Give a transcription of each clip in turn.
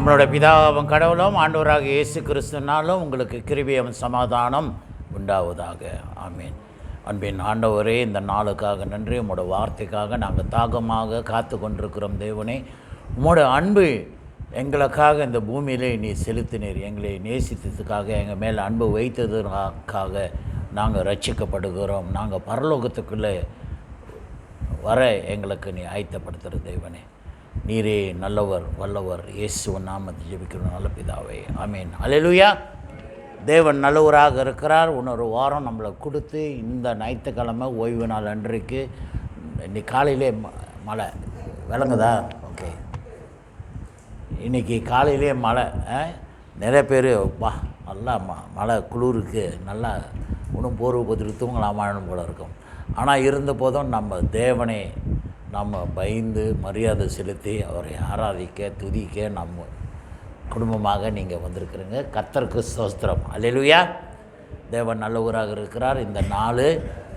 நம்மளுடைய பிதாவும் கடவுளும் ஆண்டவராக இயேசு கிறிஸ்துனாலும் உங்களுக்கு கிருபையும் சமாதானம் உண்டாவதாக. ஆமீன். அன்பின் ஆண்டவரே, இந்த நாளுக்காக நன்றி. உம்மோட வார்த்தைக்காக நாங்கள் தாகமாக காத்து கொண்டிருக்கிறோம். தேவனே, உம்மோட அன்பு எங்களுக்காக இந்த பூமியிலே நீ செலுத்தினீர். எங்களை நேசித்ததுக்காக, எங்கள் மேலே அன்பு வைத்ததுக்காக நாங்கள் ரட்சிக்கப்படுகிறோம். நாங்கள் பரலோகத்துக்குள்ளே வர எங்களுக்கு நீ ஆயத்தப்படுத்துகிற தேவனே, நீரே நல்லவர் வல்லவர். இயேசுவின் நாமத்தை ஜெபிக்கிறோம் நல்ல பிதாவே, ஆமீன். அல்லேலூயா. தேவன் நல்லவராக இருக்கிறார். இன்னொரு வாரம் நம்மளை கொடுத்து இந்த ஞாயிற்றுக்கிழமை ஓய்வு நாள் அன்றைக்கு இன்னைக்கு காலையிலே மழை விளங்குதா? ஓகே, இன்றைக்கி காலையிலே மழை. நிறைய பேர் வா நல்லா மழை குளிருக்கு நல்லா ஒன்றும் போர்வு போத்துட்டு தூங்கலாமான்னு போல இருக்கும். ஆனால் இருந்த போதும் நம்ம தேவனை நம்ம பயந்து மரியாதை செலுத்தி அவரை ஆராதிக்க துதிக்க நம்ம குடும்பமாக நீங்கள் வந்திருக்கிறீங்க. கர்த்தருக்கு ஸ்தோத்திரம். அல்லேலூயா. தேவன் நல்லவராக இருக்கிறார். இந்த நாள்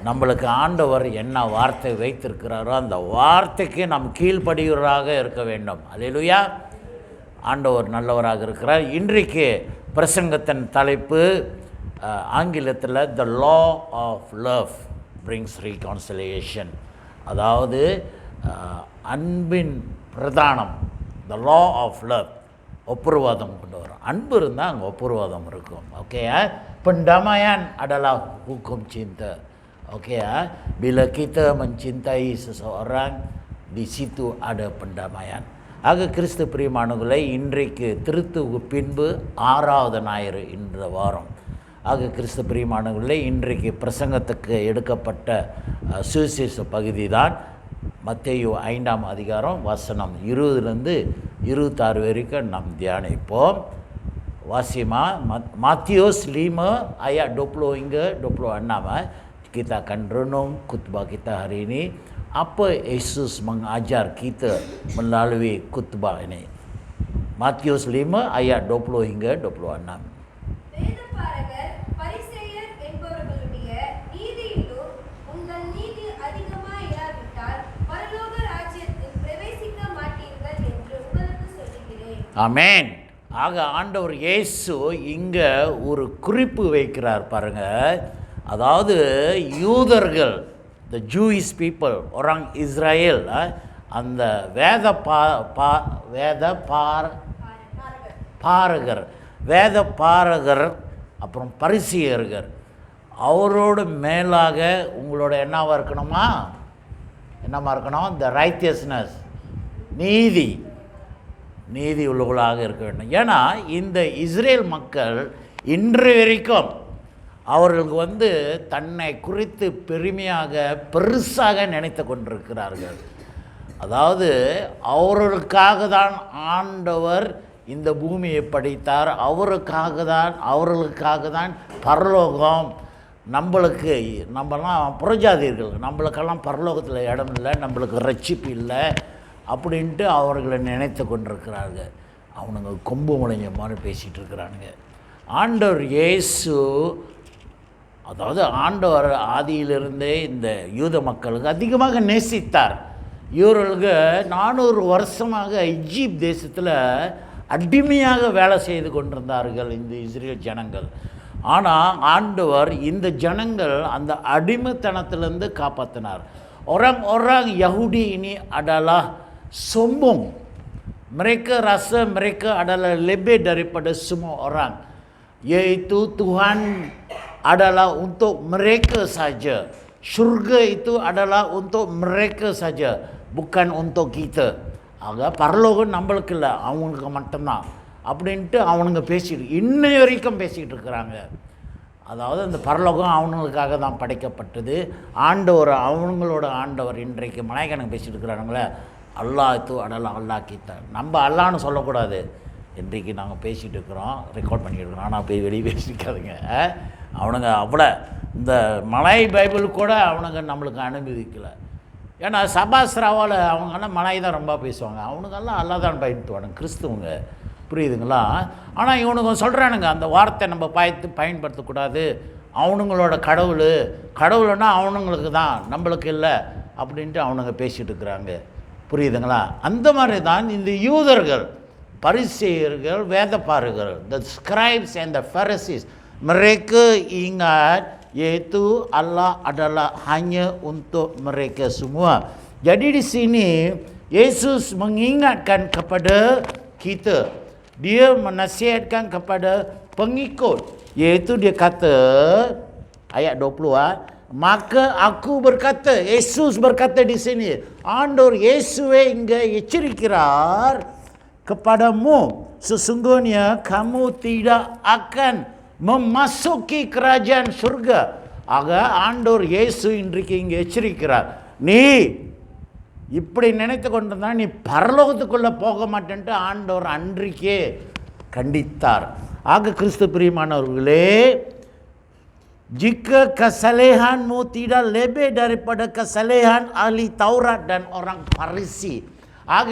நம்மளுக்கு ஆண்டவர் என்ன வார்த்தை வைத்திருக்கிறாரோ அந்த வார்த்தைக்கு நம் கீழ்ப்படிவராக இருக்க வேண்டும். அல்லேலூயா. ஆண்டவர் நல்லவராக இருக்கிறார். இன்றைக்கு பிரசங்கத்தின் தலைப்பு ஆங்கிலத்தில் the law of love brings reconciliation. அதாவது அன்பின் பிரதானம், த லா ஆஃப் லவ், ஒப்புரவாதம் கொண்டு வரும். அன்பு இருந்தால் அங்கே ஒப்புரவாதம் இருக்கும். Okay, pendamaian adalah hukum cinta. Okey, bila kita mencintai seseorang, di situ ada pendamaian. ஆக கிறிஸ்து பிரியமானவர்களை, இன்றைக்கு திருத்துக்கு பின்பு 6வது ஞாயிறு இந்த வாரம். ஆக கிறிஸ்து பிரியமானவர்களே, இன்றைக்கு பிரசங்கத்துக்கு எடுக்கப்பட்ட சுவிசேஷ பகுதி தான் மத்தேயு 5ஆம் அதிகாரம் வசனம் 20லேருந்து 26 வரைக்கும் நாம் தியானிப்போம். Wasima Matius 5 ayat 20 hingga 26. Kita akan renung khutbah kita hari ini, apa Yesus mengajar kita melalui khutbah ini. Matius 5 ayat 20 hingga 26. ஆமென். ஆக ஆண்டவர் இயேசு இங்கே ஒரு குறிப்பு வைக்கிறார் பாருங்க. அதாவது யூதர்கள், த ஜூயிஷ் பீப்புள், orang இஸ்ரேல், அந்த வேத பாரகர் அப்புறம் பரிசேயர்கள், அவரோட மேலாக உங்களோட என்னவாக இருக்கணுமா? என்னமா இருக்கணும்? த ரைட்டியஸ்னஸ், நீதி உள்ளவர்களாக இருக்க வேண்டும். ஏன்னா இந்த இஸ்ரேல் மக்கள் இன்று வரைக்கும் அவர்களுக்கு தன்னை குறித்து பெருமையாக பெருசாக நினைத்து கொண்டிருக்கிறார்கள். அதாவது அவர்களுக்காக தான் ஆண்டவர் இந்த பூமியை படைத்தார், அவர்களுக்காக தான் பரலோகம். நம்மலாம் புறஜாதியர்கள், நம்மளுக்கெல்லாம் பரலோகத்தில் இடம் இல்லை, நம்மளுக்கு ரட்சிப்பு இல்லை அப்படின்ட்டு அவர்களை நினைத்து கொண்டிருக்கிறார்கள். அவனுங்க கொம்பு முளைஞ்ச மாதிரி பேசிகிட்டு இருக்கிறானுங்க. ஆண்டவர் இயேசு, அதாவது ஆண்டவர் ஆதியிலிருந்தே இந்த யூத மக்களுக்கு அதிகமாக நேசித்தார். இவர்களுக்கு 400 வருஷமாக எகிப்து தேசத்தில் அடிமையாக வேலை செய்து கொண்டிருந்தார்கள் இந்த இஸ்ரேல் ஜனங்கள். ஆனால் ஆண்டவர் இந்த ஜனங்கள் அந்த அடிமைத்தனத்திலிருந்து காப்பாற்றினார். orang Yahudi ini adalah sombong. Mereka rasa mereka adalah lebih daripada semua orang, yaitu Tuhan adalah untuk mereka saja, syurga itu adalah untuk mereka saja, bukan untuk kita. ஆக பரலோகம் நம்மளுக்கு இல்லை, அவங்களுக்கு மட்டும்தான் அப்படின்ட்டு அவனுங்க இன்னை வரைக்கும் பேசிக்கிட்டு இருக்கிறாங்க. அதாவது அந்த பரலோகம் அவனுங்களுக்காக தான் படைக்கப்பட்டது. ஆண்டவர், அவங்களோட ஆண்டவர் இன்றைக்கு மலாய்க்கணக்கு பேசிகிட்டு இருக்கிறானுங்களே, அல்லாஹ் அல்லாஹ் கீத்தா. நம்ம அல்லான்னு சொல்லக்கூடாது. இன்றைக்கு நாங்கள் பேசிகிட்டு இருக்கிறோம், ரெக்கார்ட் பண்ணிக்கிட்டு இருக்கிறோம். ஆனால் போய் வெளியே பேசிக்காதுங்க. அவனுங்க அவ்வளோ இந்த மலாய் பைபிள் கூட அவனுங்க நம்மளுக்கு அனுமதிக்கலை. ஏன்னா சபாஸ்ராவால் அவங்கெல்லாம் மலாய் தான் ரொம்ப பேசுவாங்க. அவனுங்கெல்லாம் அல்லா தான் பயன்படுத்துவானுங்க, கிறிஸ்துவங்க. புரியுதுங்களா? ஆனால் இவனுங்க சொல்கிறானுங்க அந்த வார்த்தை நம்ம பயன்படுத்தக்கூடாது. அவனுங்களோட கடவுள்னா அவனுங்களுக்கு தான், நம்மளுக்கு இல்லை அப்படின்ட்டு அவனுங்க பேசிகிட்டு இருக்கிறாங்க. புரியுதுங்களா? அந்த மாதிரி தான் இந்த யூதர்கள் Parisiyர்கள், வேதபாரகர்கள், the scribes and the Pharisees, mereka ingat yaitu Allah adalah hanya untuk mereka semua. Jadi di sini Yesus mengingatkan kepada kita, dia menasihatkan kepada pengikut, yaitu dia kata ayat 20, maka aku berkata, Yesus berkata di sini, ஆண்டவர் இயேசுவே இங்கே எச்சரிக்கிறார் kepadamu, sesungguhnya kamu tidak akan memasuki kerajaan surga. ஆக ஆண்டவர் இயேசு இன்றைக்கு இங்கே எச்சரிக்கிறார், நீ இப்படி நினைத்து கொண்டிருந்தா நீ பரலோகத்துக்குள்ளே போக மாட்டேன்ட்டு ஆண்டவர் அன்றைக்கே கண்டித்தார். ஆக கிறிஸ்து பிரியமானவர்களே, jika kesalehanmu tidak lebih daripada kesalehan ahli Taurat dan orang Parisi. ஆக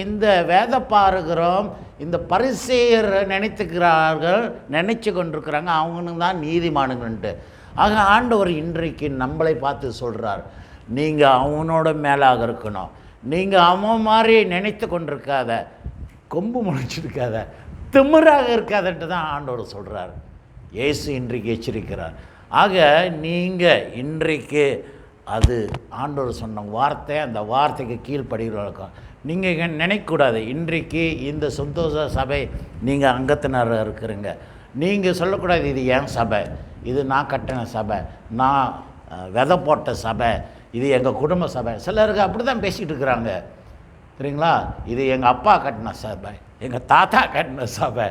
இந்த வேதபாரகரும் இந்த பரிசேயர் நினைச்சு கொண்டிருக்கிறாங்க அவங்களுக்கு தான் நீதிமானுங்கன்ட்டு. ஆக ஆண்டவர் இன்றைக்கு நம்மளை பார்த்து சொல்கிறார், நீங்கள் அவனோட மேலாக இருக்கணும், நீங்கள் அவன் மாதிரி நினைத்து கொண்டிருக்காத, கொம்பு முளைச்சிருக்காத, திமிராக இருக்காதன்ட்டு தான் ஆண்டவர் சொல்கிறார். இயேசு இன்றைக்கு எச்சரிக்கிறார். ஆக நீங்கள் இன்றைக்கு அது ஆண்டவர் சொன்ன வார்த்தை, அந்த வார்த்தைக்கு கீழ்ப்படுகிறவர்களுக்கும் நீங்கள் நினைக்கக்கூடாது, இன்றைக்கு இந்த சந்தோஷ சபை நீங்கள் அங்கத்தினராக இருக்கிறீங்க, நீங்கள் சொல்லக்கூடாது இது என் சபை, இது நான் கட்டின சபை, நான் விதை போட்ட சபை, இது எங்கள் குடும்ப சபை. சிலருக்கு அப்படி தான் பேசிகிட்டு இருக்கிறாங்க சரிங்களா. இது எங்கள் அப்பா கட்டின சபை, எங்கள் தாத்தா கட்டின சபை,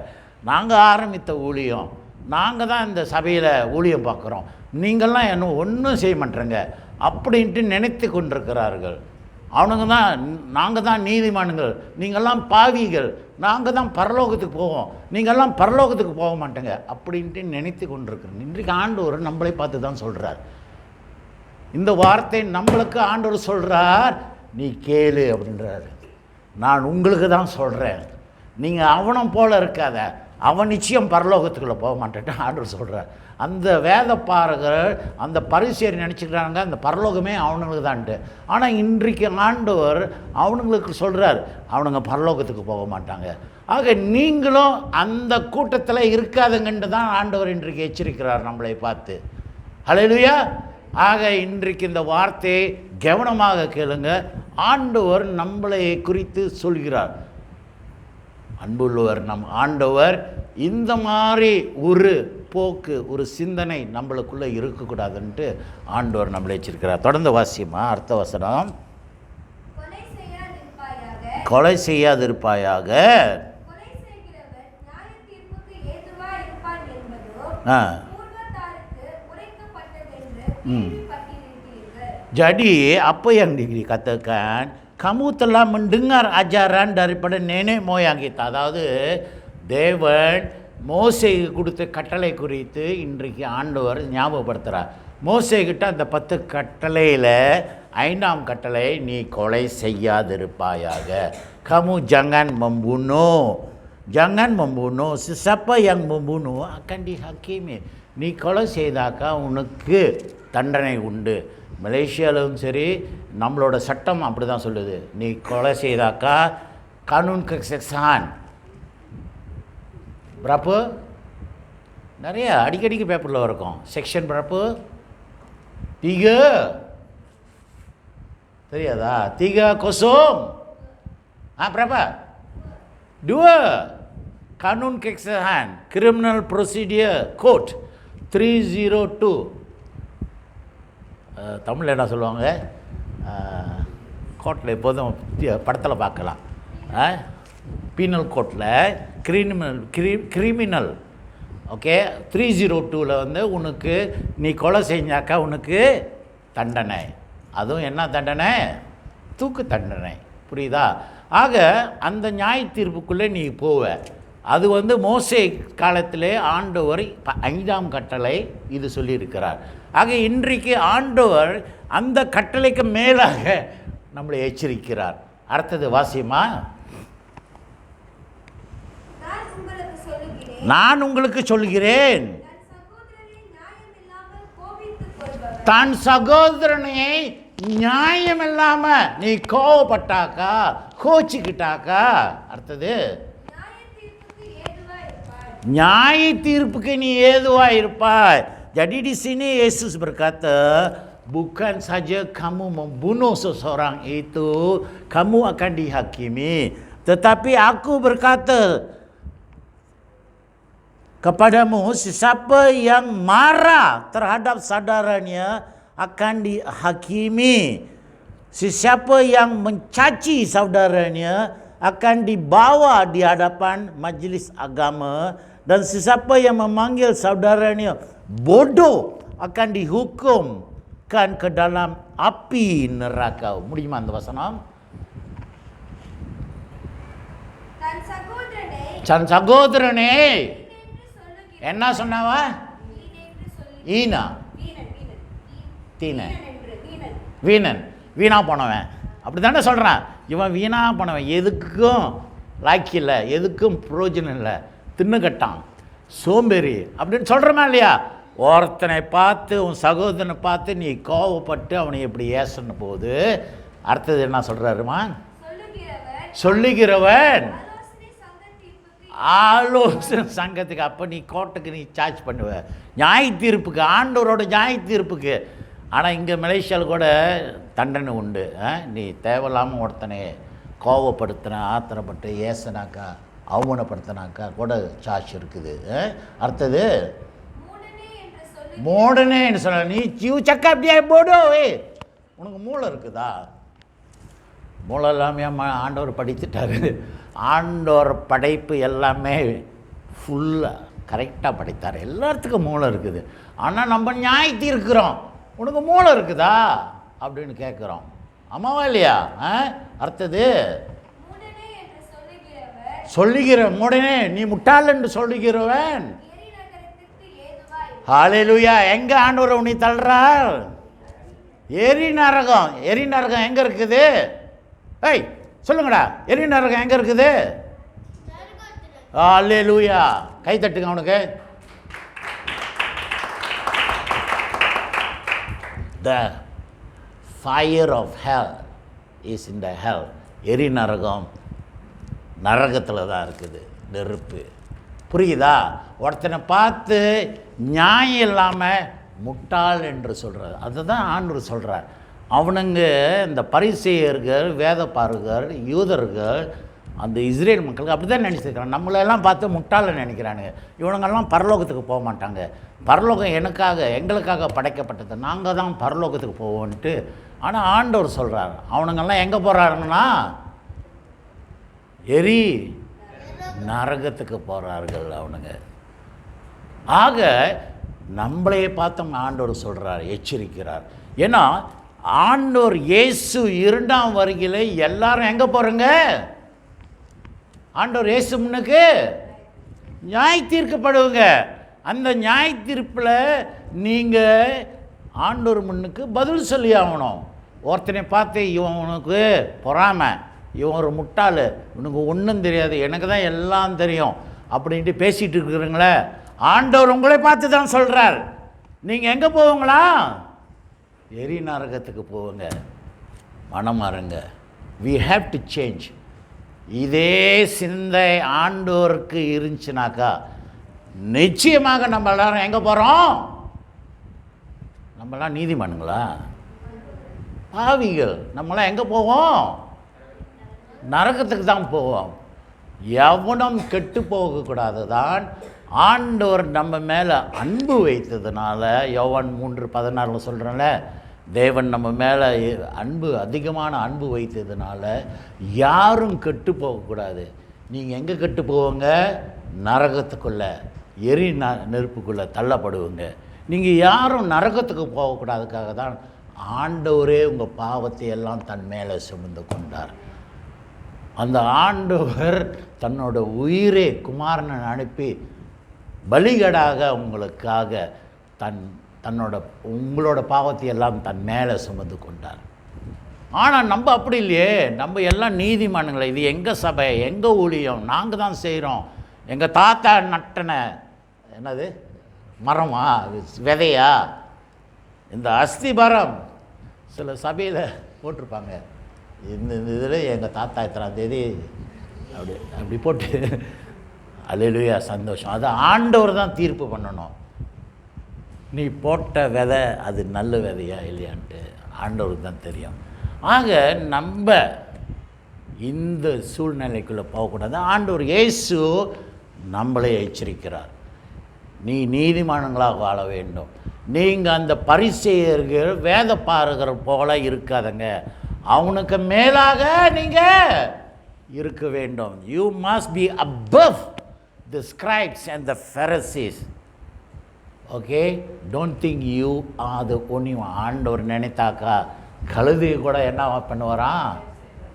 நாங்கள் ஆரம்பித்த ஊழியம், நாங்கள் தான் இந்த சபையில் ஊழியம் பார்க்குறோம், நீங்கள்லாம் என்ன ஒன்றும் செய்ய மாட்டேங்க அப்படின்ட்டு நினைத்து கொண்டிருக்கிறார்கள். அவனுங்க தான், நாங்கள் தான் நீதிமானுங்கள், நீங்கள்லாம் பாவிகள், நாங்கள் தான் பரலோகத்துக்கு போவோம், நீங்கள்லாம் பரலோகத்துக்கு போக மாட்டேங்க அப்படின்ட்டு நினைத்து கொண்டிருக்கிறோம். இன்றைக்கு ஆண்டவர் நம்மளை பார்த்து தான் சொல்கிறார். இந்த வார்த்தை நம்மளுக்கு ஆண்டவர் சொல்கிறார், நீ கேளு அப்படின்றாரு. நான் உங்களுக்கு தான் சொல்கிறேன், நீங்கள் அவனும் போல் இருக்காத, அவன் நிச்சயம் பரலோகத்துக்குள்ளே போக மாட்டேன்ட்டு ஆண்டவர் சொல்கிறார். அந்த வேதபாரகர் அந்த பரிசேயர் நினச்சிக்கிறாங்க அந்த பரலோகமே அவனுங்களுக்கு தான்ட்டு. ஆனால் இன்றைக்கு ஆண்டவர் அவனுங்களுக்கு சொல்கிறார், அவனுங்க பரலோகத்துக்கு போக மாட்டாங்க. ஆக நீங்களும் அந்த கூட்டத்தில் இருக்காதுங்கன்ட்டு தான் ஆண்டவர் இன்றைக்கு எச்சரிக்கிறார் நம்மளை பார்த்து. ஹல்லேலூயா. ஆக இன்றைக்கு இந்த வார்த்தையை கவனமாக கேளுங்க. ஆண்டவர் நம்மளை குறித்து சொல்கிறார். அன்புள்ளவர், நம் ஆண்டவர் இந்த மாதிரி ஒரு போக்கு, ஒரு சிந்தனை நம்மளுக்குள்ளே இருக்கக்கூடாதுன்ட்டு ஆண்டவர் நம்மளை வச்சிருக்கிறார். தொடர்ந்து வாசியமா அர்த்த வசனம், கொலை செய்யாதிருப்பாயாக, jadi apa yang dikatakan, kamu telah mendengar ajaran daripada nenek moyang kita. அதாவது தேவன் மோசேக்கு கொடுத்த கட்டளை குறித்து இன்றைக்கு ஆண்டவர் ஞாபகப்படுத்துகிறார். மோசேக்கிட்ட அந்த 10 கட்டளையில் 5ஆம் கட்டளை, நீ கொலை செய்யாதிருப்பாயாக. kamu jangan membunuh, jangan membunuh, siapa yang membunuh akan dihakimi. நீ கொலை செய்தாக்கா உனக்கு தண்டனை உண்டு. மலேசியாவிலும் சரி நம்மளோட சட்டம் அப்படி தான் சொல்லுது, நீ கொலை செய்தாக்கா கானூன் செக்ஷன் berapa நிறைய அடிக்கடிக்கு பேப்பரில் இருக்கும், செக்ஷன் berapa 3 தெரியாதா, 30 berapa 2 கானூன் செக்ஷன் கிரிமினல் ப்ரொசீடியர் கோட் 302. தமிழில் என்ன சொல்லுவாங்க, கோர்ட்டில் எப்போதும் படத்தில் பார்க்கலாம், பீனல் கோர்ட்டில் கிரிமினல் ஓகே 302 வந்து உனக்கு நீ கொலை செஞ்சாக்கா உனக்கு தண்டனை, அதுவும் என்ன தண்டனை, தூக்கு தண்டனை. புரியுதா? ஆக அந்த நியாய தீர்ப்புக்குள்ளே நீ போவ. அது வந்து மோசே காலத்திலே ஆண்டவர் 5ஆம் கட்டளை இது சொல்லியிருக்கிறார். ஆக இன்றைக்கு ஆண்டவர் அந்த கட்டளைக்கு மேலாக நம்மளை எச்சரிக்கிறார். அடுத்தது வாசியமா, நான் உங்களுக்கு சொல்கிறேன், தன் சகோதரனை நியாயம் இல்லாம நீ கோவப்பட்டாக்கா, கோச்சிக்கிட்டாக்கா, அடுத்தது Nyai tirpuke ni edua irpai. Jadi di sini Yesus berkata, bukan saja kamu membunuh seseorang itu, kamu akan dihakimi. Tetapi aku berkata kepadamu, sesiapa yang marah terhadap saudaranya akan dihakimi. Sesiapa yang mencaci saudaranya akan dibawa di hadapan majlis agama. Dan sesiapa yang memanggil saudaranya bodoh akan dihukumkan ke dalam api neraka. முடியுமா அந்த வசனம்? தன் சகோதரனே என்ன சொன்னவா? ஈனா தீனன் வீணன் வீணா போனவன். அப்படி தானே சொல்கிறான். இவன் வீணா போனவன், எதுக்கும் லாக்கி இல்லை, எதுக்கும் பிரயோஜனம் இல்லை, தின்னுக்கட்டான், சோம்பேறி அப்படின்னு சொல்கிறோமா இல்லையா? ஒருத்தனை பார்த்து, உன் சகோதரனை பார்த்து நீ கோவப்பட்டு அவனை எப்படி ஏசன்னு போகுது. அடுத்தது என்ன சொல்கிறாருமா? சொல்லுகிறவன் ஆலோசனை சங்கத்துக்கு. அப்போ நீ கோர்ட்டுக்கு நீ சார்ஜ் பண்ணுவ, நியாய தீர்ப்புக்கு, ஆண்டவரோட நியாய தீர்ப்புக்கு. ஆனால் இங்கே மலேசியாவில் கூட தண்டனை உண்டு. நீ தேவையில்லாமல் ஒருத்தனை கோவப்படுத்தின, ஆத்திரப்பட்டு ஏசனாக்கா, அவமானப்படுத்தினாக்கா கூட சார்ஜ் இருக்குது. அடுத்தது மோடனேன்னு சொல்ல. நீ சிவ சக்கா அப்படியே போடோ, உனக்கு மூளை இருக்குதா? மூளை எல்லாமே ஆண்டவர் படித்துட்டாரு. ஆண்டவர் படைப்பு எல்லாமே ஃபுல்லாக கரெக்டாக படைத்தார். எல்லாத்துக்கும் மூளை இருக்குது. ஆனால் நம்ம நியாயத்தி இருக்கிறோம், உனக்கு மூளை இருக்குதா அப்படின்னு கேட்குறோம். ஆமாவா இல்லையா? அடுத்தது சொல்லுகிற உடனே நீ முட்டாள் என்று சொல்லுகிறவன். ஹல்லேலூயா. எங்கே ஆண்டவர் உன்னை தள்ளுறார்? எரி நரகம். எரி நரகம் எங்கே இருக்குது? ஏய் சொல்லுங்கடா, எரி நரகம் எங்கே இருக்குது? ஹல்லேலூயா. கை தட்டுங்க அவனுக்கு. The fire of hell is in the hell. எரி நரகம் நரகத்தில் தான் இருக்குது, நெருப்பு. புரியுதா? ஒருத்தனை பார்த்து நியாயம் இல்லாமல் முட்டாள் என்று சொல்கிறார். அதுதான் ஆண்டவர் சொல்கிறார். அவனுங்க இந்த பரிசேயர்கள், வேதப்பாரகர், யூதர்கள், அந்த இஸ்ரேல் மக்களுக்கு அப்படி தான் நினச்சிருக்கிறாங்க. நம்மளெல்லாம் பார்த்து முட்டாளை நினைக்கிறானுங்க. இவனுங்கெல்லாம் பரலோகத்துக்கு போக மாட்டாங்க. பரலோகம் எனக்காக, எங்களுக்காக படைக்கப்பட்டது, நாங்கள் தான் பரலோகத்துக்கு போவோன்ட்டு. ஆனால் ஆண்டவர் சொல்கிறார், அவனுங்கெல்லாம் எங்கே போகிறாருங்கன்னா எரி நரகத்துக்கு போகிறார்கள் அவனுங்க. ஆக நம்மளையே பார்த்து ஆண்டவர் சொல்கிறார், எச்சரிக்கிறார். ஏன்னா ஆண்டவர் இயேசு 2ஆம் வருகையில் எல்லாரும் எங்கே போகிறோங்க? ஆண்டவர் இயேசு முன்னுக்கு நியாய தீர்க்கப்படுவங்க. அந்த நியாய தீர்ப்பில் நீங்கள் ஆண்டவர் முன்னுக்கு பதில் சொல்லி ஆகணும். ஒருத்தனை பார்த்து இவன் உனக்கு பொறாமை, இவன் ஒரு முட்டாள், இவனுக்கு ஒன்றும் தெரியாது, எனக்கு தான் எல்லாம் தெரியும் அப்படின்ட்டு பேசிகிட்டு இருக்கிறீங்களே, ஆண்டவர் உங்களை பார்த்து தான் சொல்கிறார். நீங்கள் எங்கே போவீங்களா? எரி நரகத்துக்கு போவுங்க. மனம் மாறுங்க. we have to change. இதே சிந்தை ஆண்டோருக்கு இருந்துச்சுனாக்கா நிச்சயமாக நம்ம எல்லாரும் எங்கே போகிறோம்? நம்மளாம் நீதிமானுங்களா? பாவிகள். நம்மளாம் எங்கே போவோம்? நரகத்துக்கு தான் போவோம். எவனும் கெட்டு போகக்கூடாது தான் ஆண்டவர் நம்ம மேலே அன்பு வைத்ததுனால, யோவான் 3:16 சொல்கிறேன்ல, தேவன் நம்ம மேலே அதிகமான அன்பு வைத்ததுனால யாரும் கெட்டு போகக்கூடாது. நீங்கள் எங்கே கெட்டு போவங்க? நரகத்துக்குள்ளே, எரி நெருப்புக்குள்ளே தள்ளப்படுவங்க. நீங்கள் யாரும் நரகத்துக்கு போகக்கூடாதுக்காக தான் ஆண்டவரே உங்கள் பாவத்தை எல்லாம் தன் மேலே சுமந்து கொண்டார். அந்த ஆண்டவர் தன்னோட உயிரே குமாரனை அனுப்பி பலிகடாக உங்களுக்காக உங்களோட பாவத்தை எல்லாம் தன் மேலே சுமந்து கொண்டார். ஆனால் நம்ம அப்படி இல்லையே. நம்ம எல்லாம் நீதிமானுங்களே. இது எங்கள் சபை, எங்கள் ஊழியம், நாங்கள் தான் செய்கிறோம். எங்கள் தாத்தா நட்டன என்னது மரமா, விதையா, இந்த அஸ்திபாரம் சில சபையில் போட்டிருப்பாங்க. இந்த இதில் எங்கள் தாத்தா 3ஆம் தேதி அப்படி போட்டு அல்லேலூயா, சந்தோஷம். அது ஆண்டவர் தான் தீர்ப்பு பண்ணணும். நீ போட்ட விதை அது நல்ல விதையா இல்லையான்ட்டு ஆண்டவருக்கு தான் தெரியும். ஆக நம்ம இந்த சூழ்நிலைக்குள்ளே போகக்கூடாது. ஆண்டவர் இயேசு நம்மளை எச்சரிக்கிறார். நீ நீதிமான்களாக வாழ வேண்டும். நீங்கள் அந்த பரிசேயர்கள் வேத பாரகர் போல இருக்காதங்க. அவனுக்கு மேலாக நீங்கள் இருக்க வேண்டும். You must be above the scribes and the Pharisees. Okay, don't think you are the only. ஆண்டவர் நினைத்தாக்கா கழுதி கூட என்ன பண்ணுவாராம்,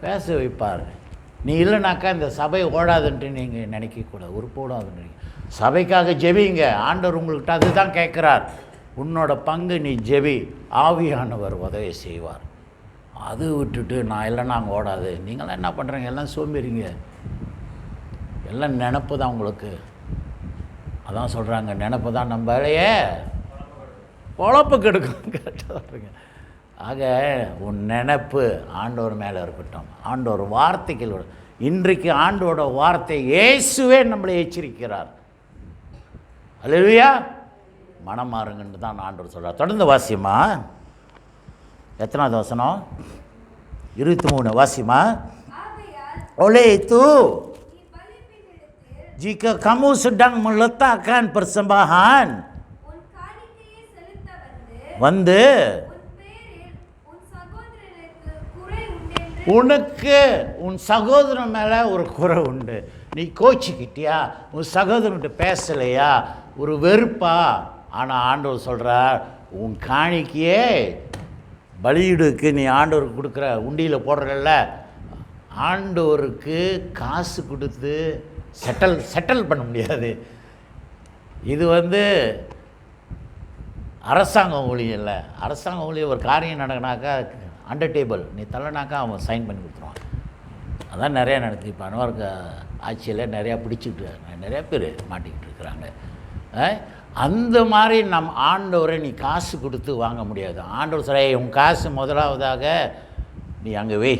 பேச வைப்பார். நீ இல்லைனாக்கா இந்த சபை ஓடாதுன்ட்டு நீங்கள் நினைக்கக்கூடாது, உருப்போடாதுன்னு. சபைக்காக ஜெபிங்க. ஆண்டவர் உங்கள்கிட்ட அதுதான் கேட்குறார். உன்னோட பங்கு நீ ஜெபி, ஆவியானவர் உதவி செய்வார். அது விட்டுட்டு நான் இல்லைன்னா அங்கே ஓடாது. நீங்களாம் என்ன பண்ணுறீங்க, எல்லாம் சோம்பேறிங்க, எல்லாம் நினப்பு தான் உங்களுக்கு. அதான் சொல்கிறாங்க, நினப்பு தான் நம்ம வேலையே பொழப்பு கெடுக்கும். கரெக்டாக சொல்கிறீங்க. ஆக உன் நினப்பு ஆண்டவர் மேலே இருக்கட்டும். ஆண்டவர் வார்த்தைகள் இன்றைக்கு ஆண்டோட வார்த்தை இயேசுவே நம்மளை எச்சரிக்கிறார். அல்லேலூயா, மனம் மாறுங்கன்னு தான் ஆண்டவர் சொல்கிறார். தொடர்ந்து வாசியமா, எத்தனாவது வசனம்? 23 Wasima. Oleh itu jika kamu sedang meletakkan persembahan வந்து உனக்கு உன் சகோதரன் மேலே ஒரு குறை உண்டு, நீ கோச்சிக்கிட்டியா, உன் சகோதரன்கிட்ட பேசலையா, ஒரு வெறுப்பா. ஆனால் ஆண்டவர் சொல்கிறார், உன் காணிக்கையே பலியிடுக்கு நீ ஆண்டவருக்கு கொடுக்குற உண்டியில் போடுறல, ஆண்டவருக்கு காசு கொடுத்து செட்டில் பண்ண முடியாது. இது அரசாங்கம் ஊழியம் இல்லை. அரசாங்க ஊழியம் ஒரு காரியம் நடக்கினாக்கா அண்டர் டேபிள் நீ தள்ளனாக்கா அவன் சைன் பண்ணி கொடுத்துருவான். அதான் நிறையா நடக்குது. இப்போ அனுவருக்கு ஆட்சியில் நிறையா பிடிச்சிக்கிட்டு நிறையா பேர் மாட்டிக்கிட்டு இருக்கிறாங்க. அந்த மாதிரி நம் ஆண்டவரை நீ காசு கொடுத்து வாங்க முடியாது. ஆண்டவர் சொல்ல, உன் காசு முதலாவதாக நீ அங்கே வை,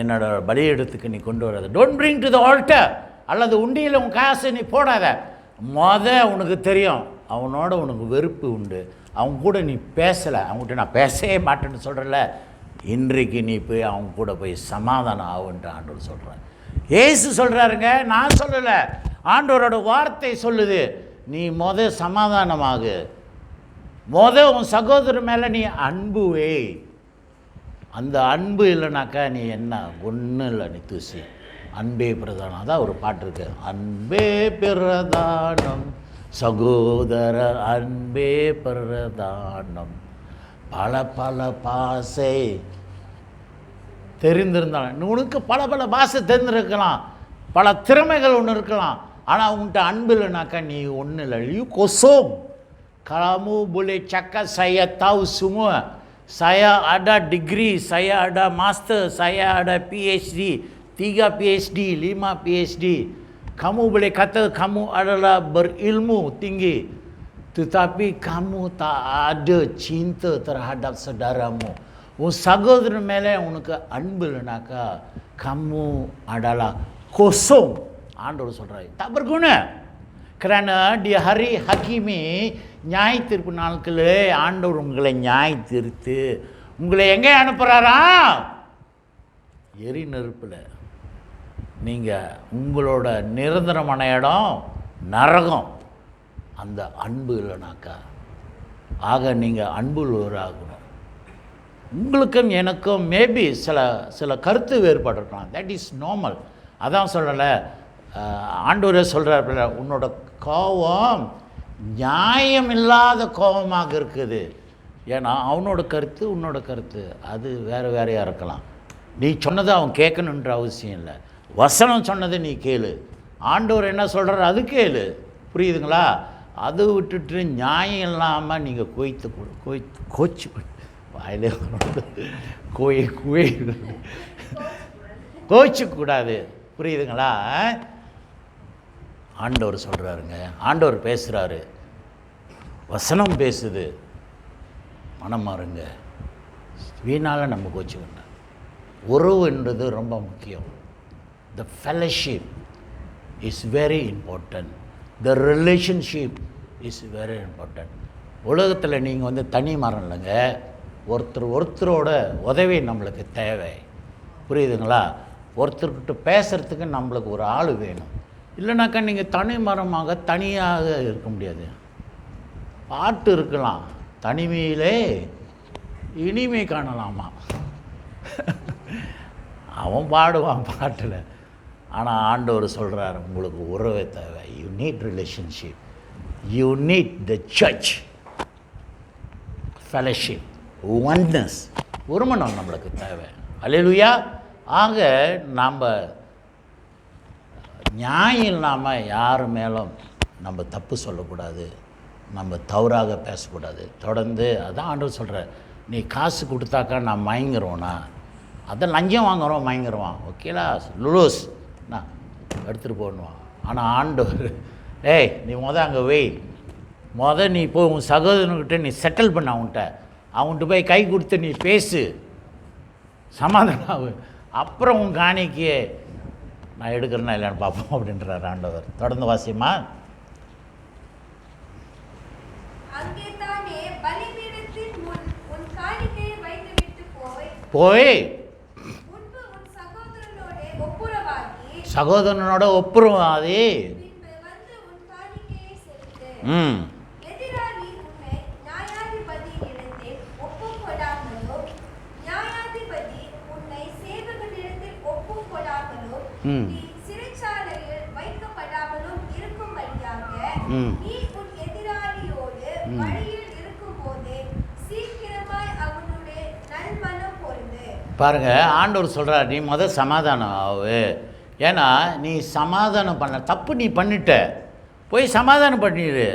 என்னோட பலியிடத்துக்கு நீ கொண்டு வராது. Don't bring to the alter. அல்லது உண்டியில் உன் காசை நீ போடாத. உனக்கு தெரியும் அவனோட உனக்கு வெறுப்பு உண்டு, அவங்க கூட நீ பேசலை, அவங்ககிட்ட நான் பேசவே மாட்டேன்னு சொல்கிறல, இன்றைக்கு நீ போய் அவங்க கூட போய் சமாதானம் ஆகுன்ட்டு ஆண்டவர் சொல்கிறேன். ஏசு சொல்கிறாருங்க, நான் சொல்லலை, ஆண்டவரோட வார்த்தை சொல்லுது. நீ சமாதானமாகு. உன் சகோதரர் மேலே நீ அன்பு வை. அந்த அன்பு இல்லைனாக்கா நீ என்ன ஒன்றும் இல்லை, நீ தூசி. அன்பே பிரதானம். அதான் ஒரு பாட்டு இருக்கு, அன்பே பிரதானம் சகோதர அன்பே பிரதானம். பல பல பாசை தெரிந்திருந்தாலும் உனக்கு பல பல பாசை தெரிஞ்சிருக்கலாம், பல திறமைகள் ஒன்று இருக்கலாம், ஆனால் உன்கிட்ட அன்பு இல்லைனாக்கா நீ ஒன்றும் இல்லை. You kosong. Kamu boleh cakap saya tahu semua, saya ada degree, saya ada master, saya ada PhD, 3 PhD, 5 PhD. Kamu boleh kata kamu adalah berilmu tinggi, tetapi kamu tak ada cinta terhadap saudaramu. உன் சகோதரன் மேலே உனக்கு அன்பு இல்லைனாக்கா kamu adalah kosong. ஆண்டவர் சொல்கிறார், tak berguna. Kerana di hari hakimi, நியாய தீர்ப்பு நாட்களே ஆண்டவர் உங்களை நியாய தீர்த்து உங்களை எங்கே அனுப்புகிறாரா? எரி நெருப்பில். நீங்கள் உங்களோட நிரந்தரமான இடம் நரகம். அந்த அன்பு இல்லைனாக்கா. ஆக நீங்கள் அன்புள்ளவராகணும். உங்களுக்கும் எனக்கும் மேபி சில கருத்து வேறுபாடு இருக்கலாம். That is normal. அதான் சொல்லலை, ஆண்டவரே சொல்கிறார், உன்னோட கோபம் நியாயம் இல்லாத கோபமாக இருக்குது. ஏன்னா அவனோட கருத்து உன்னோட கருத்து அது வேறு வேறையாக இருக்கலாம். நீ சொன்னதை அவன் கேட்கணுன்ற அவசியம் இல்லை. வசனம் சொன்னதை நீ கேளு. ஆண்டவர் என்ன சொல்கிறார் அது கேளு. புரியுதுங்களா? அது விட்டுட்டு நியாயம் இல்லாமல் நீங்கள் கோச்சு வாயிலே கோச்சிக்கூடாது. புரியுதுங்களா? ஆண்டவர் சொல்கிறாருங்க, ஆண்டவர் பேசுகிறாரு, வசனம் பேசுது. மனம் மாறுங்க. வீணால் நம்ம கோச்சு வேண்டாம். உறவுன்றது ரொம்ப முக்கியம். த fellowship. Is very important. The relationship is very important. உலகத்தில் நீங்கள் தனி மரம் இல்லைங்க, ஒருத்தரோட உதவி நம்மளுக்கு தேவை. புரியுதுங்களா? ஒருத்தர்கிட்ட பேசுகிறதுக்கு நம்மளுக்கு ஒரு ஆள் வேணும். இல்லைனாக்கா நீங்கள் தனி மரமாக தனியாக இருக்க முடியாது. பாட்டு இருக்கலாம், தனிமையிலே இனிமை காணலாமா, அவன் பாடுவான் பாட்டில். ஆனால் ஆண்டவர் சொல்கிறார், உங்களுக்கு உறவே தேவை. You need relationship, you need the church fellowship, oneness, ஒருமனம் நம்மளுக்கு தேவை. அல்லேலூயா. ஆக நாம் நியாயம் இல்லாமல் யார் மேலும் நம்ம தப்பு சொல்லக்கூடாது, நம்ம தவறாக பேசக்கூடாது. தொடர்ந்து அதான் ஆண்டவர் சொல்கிறார், நீ காசு கொடுத்தாக்கா நான் மயங்குறோன்னா, அதை லஞ்சம் வாங்குகிறோம் மயங்குருவான். ஓகேலா லுலூஸ் நான் எடுத்துகிட்டு போடணுவான். ஆனால் ஆண்டவர், ஏய் நீ அங்கே வெய், நீ போய் உன் சகோதரன்கிட்ட நீ செட்டில் பண்ண, அவன்கிட்ட போய் கை கொடுத்து நீ பேசு, சமாதானம், அப்புறம் உன் காணிக்கையே நான் எடுக்கிறேன்னா இல்லைன்னு பார்ப்போம் அப்படின்றார் ஆண்டவர். தொடர்ந்து வாசியமா. போய் சகோதரனோட ஒப்புரவாதி பாருங்க, ஆண்டவர் சொல்கிறார், நீ சமாதானம் ஆகு. ஏன்னா நீ சமாதானம் பண்ண தப்பு நீ பண்ணிட்ட, போய் சமாதானம் பண்ணிடு.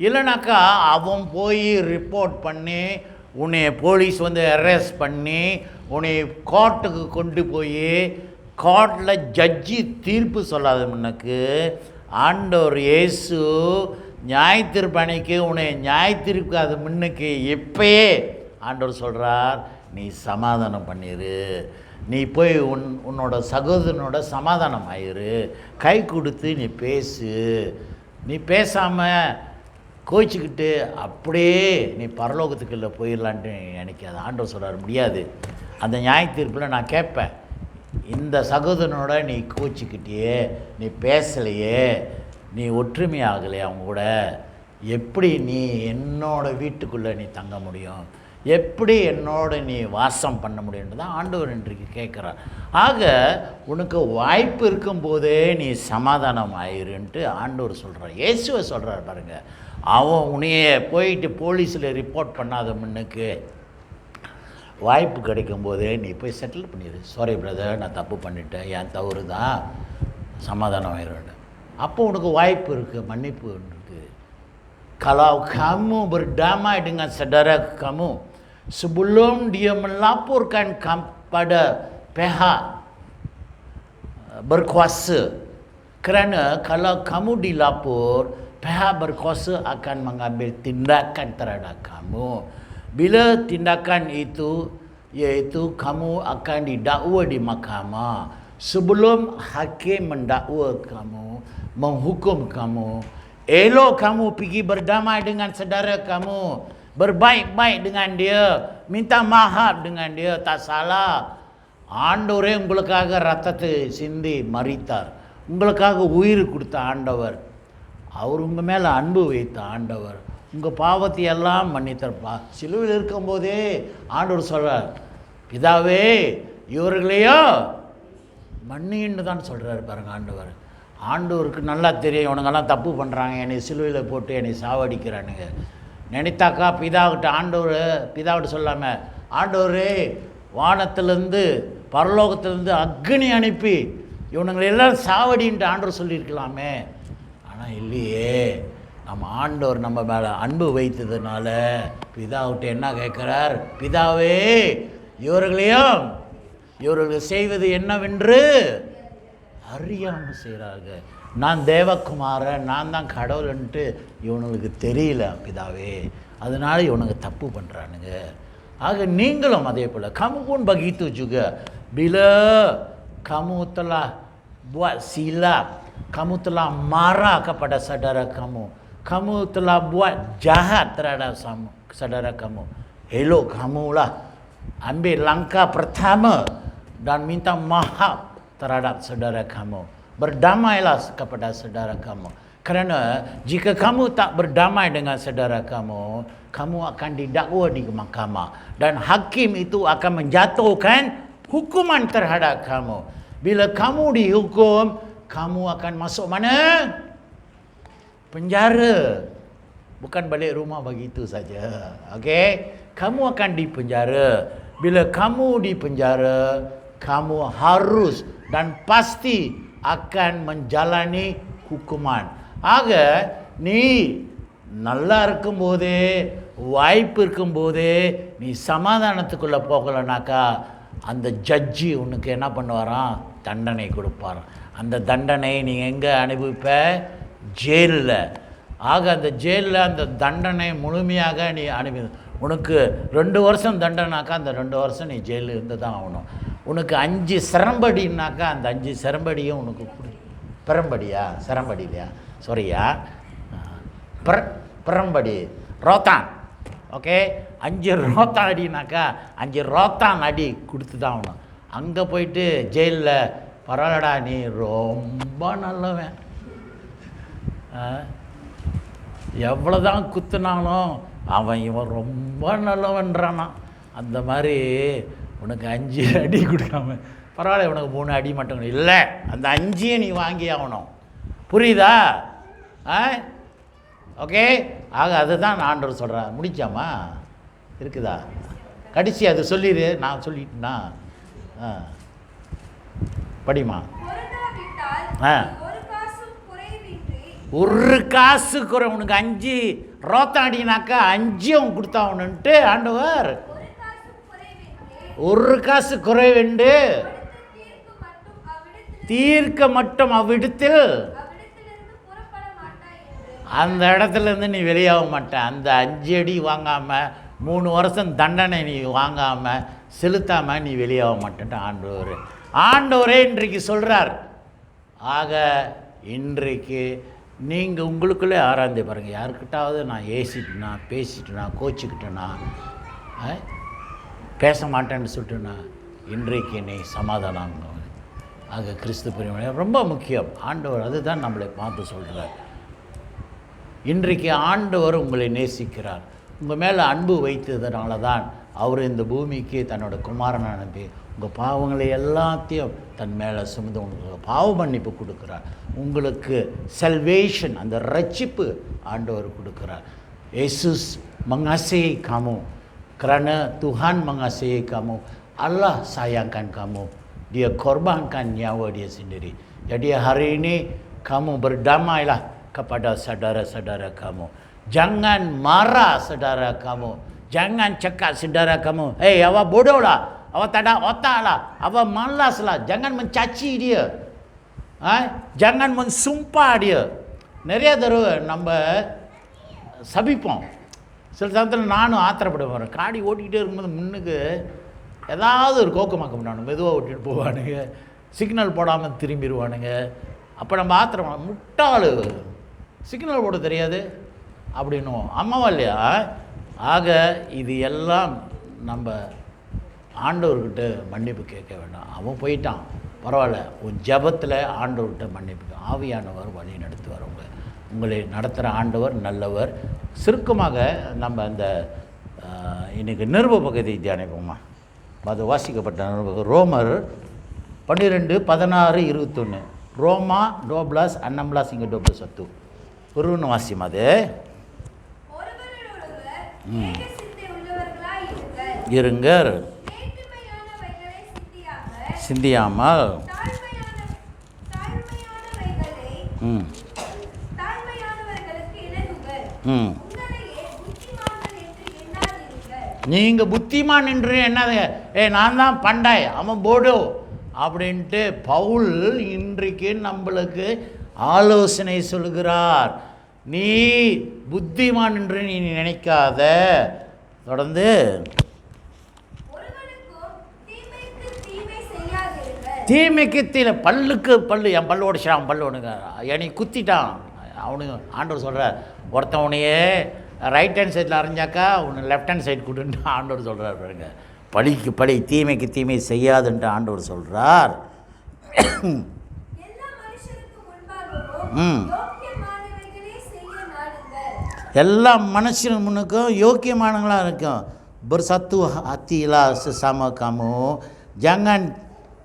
இல்லைனாக்கா அவன் போய் ரிப்போர்ட் பண்ணி உன்னை போலீஸ் அரெஸ்ட் பண்ணி உன்னை கோர்ட்டுக்கு கொண்டு போய் கோர்ட்டில் ஜட்ஜி தீர்ப்பு சொல்லாத முன்னக்கு ஆண்டவர் இயேசு நியாய தீர்ப்பணிக்கு உன்னை நியாய தீர்க்காத முன்னுக்கு இப்பயே ஆண்டவர் சொல்கிறார், நீ சமாதானம் பண்ணிடு. நீ போய் உன்னோட சகோதரனோட சமாதானம் ஆயிரு, கை கொடுத்து நீ பேசு. நீ பேசாமல் கோச்சிக்கிட்டு அப்படியே நீ பரலோகத்துக்குள்ளே போயிடலான்ட்டு நினைக்காது. ஆண்டவர் சொல்கிறார், முடியாது. அந்த நியாய தீர்ப்பில் நான் கேட்பேன், இந்த சகோதரனோட நீ கோச்சிக்கிட்டியே, நீ பேசலையே, நீ ஒற்றுமையாகலையே அவங்க கூட, எப்படி நீ என்னோட வீட்டுக்குள்ளே நீ தங்க முடியும், எப்படி என்னோட நீ வாசம் பண்ண முடியும்னு தான் ஆண்டவர் இன்றைக்கு கேட்குறார். ஆக உனக்கு வாய்ப்பு இருக்கும்போதே நீ சமாதானம் ஆயிருன்ட்டு ஆண்டவர் சொல்கிறார். இயேசுவை சொல்கிறார் பாருங்கள். அவன் உன்னையே போயிட்டு போலீஸில் ரிப்போர்ட் பண்ணாத முன்னுக்கு வாய்ப்பு கிடைக்கும் போதே நீ போய் செட்டில் பண்ணிடு. சாரி பிரதர், நான் தப்பு பண்ணிட்டேன், என் தவறு தான், சமாதானம் ஆயிரும். அப்போ உனக்கு வாய்ப்பு இருக்குது, மன்னிப்பு இருக்குது. Kalau kamu berdamai dengan saudara kamu sebelum dia melaporkan kepada pihak berkuasa, kerana kalau kamu dilapor, pihak berkuasa akan mengambil tindakan terhadap kamu. Bila tindakan itu iaitu kamu akan didakwa di mahkamah. Sebelum hakim mendakwa kamu, menghukum kamu, elok kamu pergi berdamai dengan saudara kamu, berbaik-baik dengan dia, minta maaf dengan dia, tak salah. ஆண்டவரே உங்களுக்காக ரத்தத்தை சிந்தி மரித்தார், உங்களுக்காக உயிர் கொடுத்த ஆண்டவர், அவர் உங்கள் மேலே அன்பு வைத்த ஆண்டவர், உங்கள் பாவத்தை எல்லாம் மன்னித்தர்ப்பா. சிலுவையில் இருக்கும்போதே ஆண்டவர் சொல்கிறார், பிதாவே இவர்களையோ மன்னின்னு தான் சொல்கிறார் பாருங்க ஆண்டவர். ஆண்டவருக்கு நல்லா தெரியும், இவனுங்கெல்லாம் தப்பு பண்ணுறாங்க, என்னை சிலுவையில் போட்டு என்னை சாவடிக்கிறானுங்க. நினைத்தாக்கா பிதாவிட்ட சொல்லாமல், ஆண்டவரே வானத்திலேருந்து பரலோகத்திலேருந்து அக்னி அனுப்பி இவனுங்களை எல்லாம் சாவடின்ட்டு ஆண்டவர் சொல்லியிருக்கலாமே. ஆனால் இல்லையே, நம்ம ஆண்டவர் நம்ம மேலே அன்பு வைத்ததுனால பிதாவிட்ட என்ன கேட்குறார், பிதாவே இவர்கள் செய்வது என்னவென்று அறியாமல் செய்கிறார்கள். நான் தேவகுமாரன், நான் தான் கடவுள்ன்ட்டு இவனுங்களுக்கு தெரியல பிதாவே, அதனால இவனுங்க தப்பு பண்ணுறானுங்க. ஆக நீங்களும் அதே போல் kamu pun begitu juga bila kamu telah buat silap Kamu telah marah kepada saudara kamu. Kamu telah buat jahat terhadap saudara kamu. Elok kamulah ambil langkah pertama dan minta maaf terhadap saudara kamu. Berdamailah kepada saudara kamu. Kerana jika kamu tak berdamai dengan saudara kamu, kamu akan didakwa di mahkamah. Dan hakim itu akan menjatuhkan hukuman terhadap kamu. Bila kamu dihukum, kamu akan masuk mana? Penjara. Bukan balik rumah begitu saja. Okey? Kamu akan dipenjara. Bila kamu dipenjara, kamu harus dan pasti akan menjalani hukuman. ஆக நீ நல்லா இருக்கும்போதே வாய்ப்பு இருக்கும்போதே நீ சமாதானத்துக்குள்ளே போகலைனாக்கா அந்த ஜட்ஜி உனக்கு என்ன பண்ணுவாராம்? தண்டனை கொடுப்பார். அந்த தண்டனை நீ எங்கே அனுபவிப்ப? ஜெயிலில். ஆக அந்த ஜெயிலில் அந்த தண்டனை முழுமையாக நீ உனக்கு 2 வருஷம் தண்டனைனாக்கா அந்த 2 வருஷம் நீ ஜெயிலில் இருந்து தான் ஆகணும். உனக்கு 5 சிரம்படினாக்கா அந்த 5 சிரம்படியும் உனக்கு பெரம்படியா சிரம்படி இல்லையா சாரியா பெரம்படி ரோத்தான். ஓகே, 5 ரோத்தான் அடினாக்கா 5 ரோத்தான் அடி கொடுத்து தான் ஆகணும். அங்கே போயிட்டு ஜெயிலில் பரவாயில்லடா நீ ரொம்ப நல்லவன், எவ்வளோதான் குத்துனாலும் இவன் ரொம்ப நல்லவன்றானா. அந்த மாதிரி உனக்கு 5 அடி கொடுக்காம பரவாயில்ல உனக்கு 3 அடி மட்டும் இல்லை, அந்த 5 நீ வாங்கி ஆகணும். புரியுதா? ஓகே. ஆக அதுதான் ஆண்டவர் சொல்கிறார். முடிச்சாமா இருக்குதா? கடைசி அது சொல்லிடு, நான் சொல்லிட்டேன்னா படிமா. ஒரு காசு குறை உனக்கு 5 ரோத்தாடினாக்கா 5 கொடுத்தாவணுன்ட்டு ஆண்டவர் ஒரு காசு குறைவெண்டு தீர்க்க மட்டும் அவ்விடத்தில் அந்த இடத்துலேருந்து நீ வெளியாக மாட்டேன். அந்த 5 அடி வாங்காமல் 3 வருஷம் தண்டனை நீ வாங்காமல் செலுத்தாமல் நீ வெளியாக மாட்டேன்ட்டு ஆண்டவரே இன்றைக்கு சொல்கிறார். ஆக இன்றைக்கு நீங்கள் உங்களுக்குள்ளே ஆராய்ந்து பாருங்கள். யாருக்கிட்டாவது நான் ஏசிட்டேனா, பேசிட்டேனா, கோச்சிக்கிட்டேனா, பேச மாட்டேன்னு சொல்லிட்டுனா இன்றைக்கு நீ சமாதானம். ஆக கிறிஸ்து பிரிவினை ரொம்ப முக்கியம். ஆண்டவர் அதுதான் நம்மளை பார்த்து சொல்கிறார். இன்றைக்கு ஆண்டவர் உங்களை நேசிக்கிறார். உங்கள் மேலே அன்பு வைத்ததுனால தான் அவர் இந்த பூமிக்கு தன்னோட குமாரனை அனுப்பி உங்கள் பாவங்களை எல்லாத்தையும் தன் மேலே சுமந்து உங்களுக்கு பாவ மன்னிப்பு கொடுக்குறார். உங்களுக்கு சல்வேஷன், அந்த ரட்சிப்பு ஆண்டவர் கொடுக்குறார். Yesus mengasihi kamu. Kerana Tuhan mengasihi kamu, Allah sayangkan kamu. Dia korbankan nyawa dia sendiri. Jadi hari ini kamu berdamailah kepada saudara-saudara kamu. Jangan marah saudara kamu. Jangan cakap saudara kamu, "Hey, awak bodoh lah. Awak tak ada otak lah. Awak malas lah." Jangan mencaci dia. Jangan mensumpah dia. நிறைய தடவை நம்ம சபிப்போம். சில சமயத்தில் நானும் ஆத்திரப்படுவேன். காடி ஓட்டிக்கிட்டே இருக்கும்போது முன்னுக்கு ஏதாவது ஒரு கோக்கமாக்க பண்ணானுங்க, மெதுவாக ஓட்டிகிட்டு போவானுங்க, சிக்னல் போடாமல் திரும்பிடுவானுங்க. அப்போ நம்ம ஆத்திரம், முட்டாள் சிக்னல் போட தெரியாது அப்படின்னுவோம். அம்மாவா இல்லையா? ஆக இது எல்லாம் நம்ம ஆண்டவர்கிட்ட மன்னிப்பு கேட்க வேண்டாம். அவன் போயிட்டான், பரவாயில்ல. உன் ஜபத்தில் ஆண்டவர்கிட்ட மன்னிப்பு. ஆவியானவர் வழி நடத்துவார். உங்களை நடத்துகிற ஆண்டவர் நல்லவர். சுருக்கமாக நம்ம அந்த இன்றைக்கி நிருப பகுதி தியானிப்போமா? அது வாசிக்கப்பட்ட நிருபம் ரோமர் 12:16-21. ரோமா 12:16-21 ஒருவன் வாசியம். அது இருங்கர் சிந்தியாமல் நீங்கள் புத்திமான் என்று என்னது? நான் தான் பண்டாய், அவன் போடோ அப்படின்ட்டு பவுல் இன்றைக்கு நம்மளுக்கு ஆலோசனை சொல்கிறார். நீ புத்திமான் என்று நீ நினைக்காத. தொடர்ந்து தீமைக்கு பல்லுக்கு பல்லு, என் பல்லு உடைச்சிடான், அவன் பல்லு ஒன்றுங்க என்னை குத்திட்டான். அவனுங்க ஆண்டவர் சொல்கிறார், ஒருத்தவனையே ரைட் ஹேண்ட் சைடில் அரைஞ்சாக்கா ஒன்று லெஃப்ட் ஹேண்ட் சைடு கொடுன்ட்டு ஆண்டவர் சொல்கிறார். பாருங்க, பழிக்கு பழி, தீமைக்கு தீமை செய்யாதுன்ட்டு ஆண்டவர் சொல்கிறார். எல்லா மனுஷன் முன்னுக்கும் யோக்கியமானங்களாக இருக்கும். bersatu hatilah sesama kamu, jangan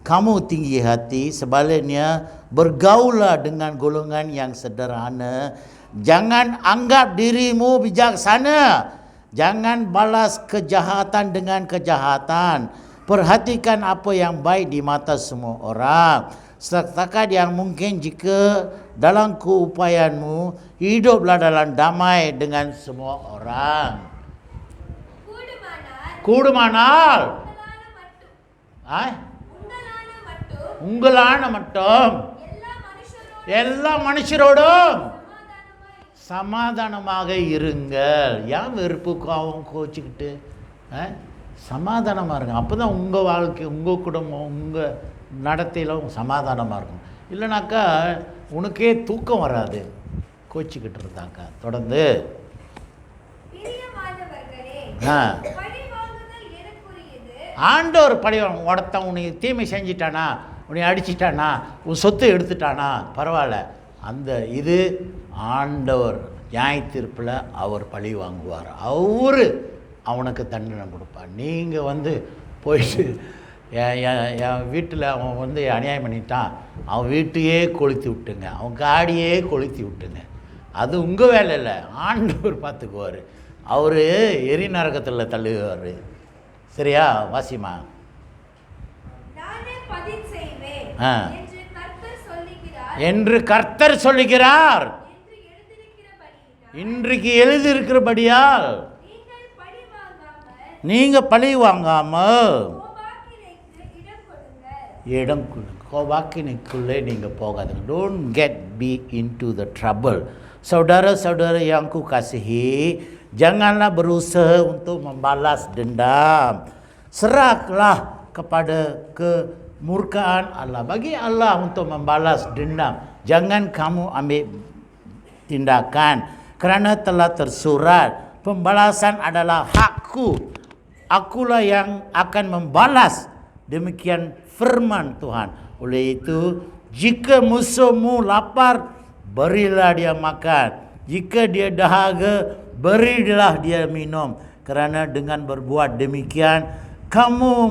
kamu tinggi hati, sebaliknya bergaullah dengan golongan yang sederhana, jangan anggap dirimu bijaksana, jangan balas kejahatan dengan kejahatan, perhatikan apa yang baik di mata semua orang, setakat yang mungkin. Jika dalam keupayaanmu, hiduplah dalam damai dengan semua orang. கூடுமானால் உங்களான மட்டும் எல்லா மனுஷரோடும் சமாதானமாக இருங்கள். ஏன் வெறுப்புக்காகவும் கோச்சிக்கிட்டு சமாதானமாக இருங்க. அப்போ தான் உங்கள் வாழ்க்கை, உங்கள் குடும்பம், உங்கள் நடத்தையிலும் சமாதானமாக இருக்கும். இல்லைனாக்கா உனக்கே தூக்கம் வராது கோச்சிக்கிட்டு இருந்தாக்கா. தொடர்ந்து ஆண்டவர் பழி ஒருத்தன் உனக்கு தீமை செஞ்சிட்டானா, உன்னை அடிச்சிட்டானா, உன் சொத்து எடுத்துட்டானா பரவாயில்ல, அந்த இது ஆண்டவர் நியாயத்தீர்ப்பில் அவர் பழி வாங்குவார். அவனுக்கு தண்டனை கொடுப்பார். நீங்கள் போயிட்டு என் வீட்டில் அவன் அநியாயம் பண்ணிட்டான், அவன் வீட்டையே கொளுத்தி விட்டுங்க, அவன் காடியே கொளுத்தி விட்டுங்க. அது உங்கள் வேலை இல்லை, ஆண்டவர் பார்த்துக்குவார். அவர் எரி நரகத்தில் தள்ளுவார். சரியா? வாசிமா. என்று கர்த்தர் சொல்லுகிறார். இன்றைக்கு எழுதியிருக்கிறபடியால் நீங்கள் பழி வாங்காமல் இடம் கோபாக்கினைக்குள்ளே நீங்கள் போகாதுங்க. Don't get be into the trouble. Saudara-saudara yang kukasihi, janganlah berusaha untuk membalas dendam. Serahlah kepada kemurkaan Allah. Bagi Allah untuk membalas dendam. Jangan kamu ambil tindakan, kerana telah tersurat, pembalasan adalah hakku. Akulah yang akan membalas. Demikian firman Tuhan. Oleh itu, jika musuhmu lapar, berilah dia makan. Jika dia dahaga, berilah dia minum. Kerana dengan berbuat demikian, kamu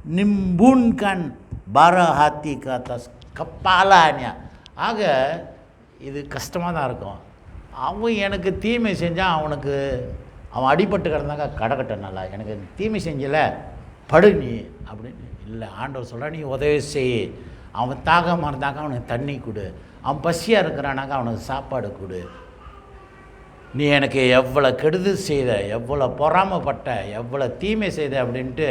menimbunkan bara hati ke atas kepalanya. ஆக இது கஷ்டமாக தான் இருக்கும். அவன் எனக்கு தீமை செஞ்சான், அவன் அடிபட்டு கிடந்தாங்க, கடக்கட்ட நல்லா, எனக்கு தீமை செஞ்சல படு நீ அப்படின்னு இல்லை. ஆண்டவர் சொல்கிறா, நீ உதவி செய். அவன் தாகமாக இருந்தாக்கா அவனுக்கு தண்ணி கொடு, அவன் பசியாக இருக்கிறானாக்கா அவனுக்கு சாப்பாடு கொடு. நீ எனக்கு எவ்வளோ கெடுதல் செய்த, எவ்வளோ பொறாமப்பட்ட, எவ்வளோ தீமை செய்த அப்படின்ட்டு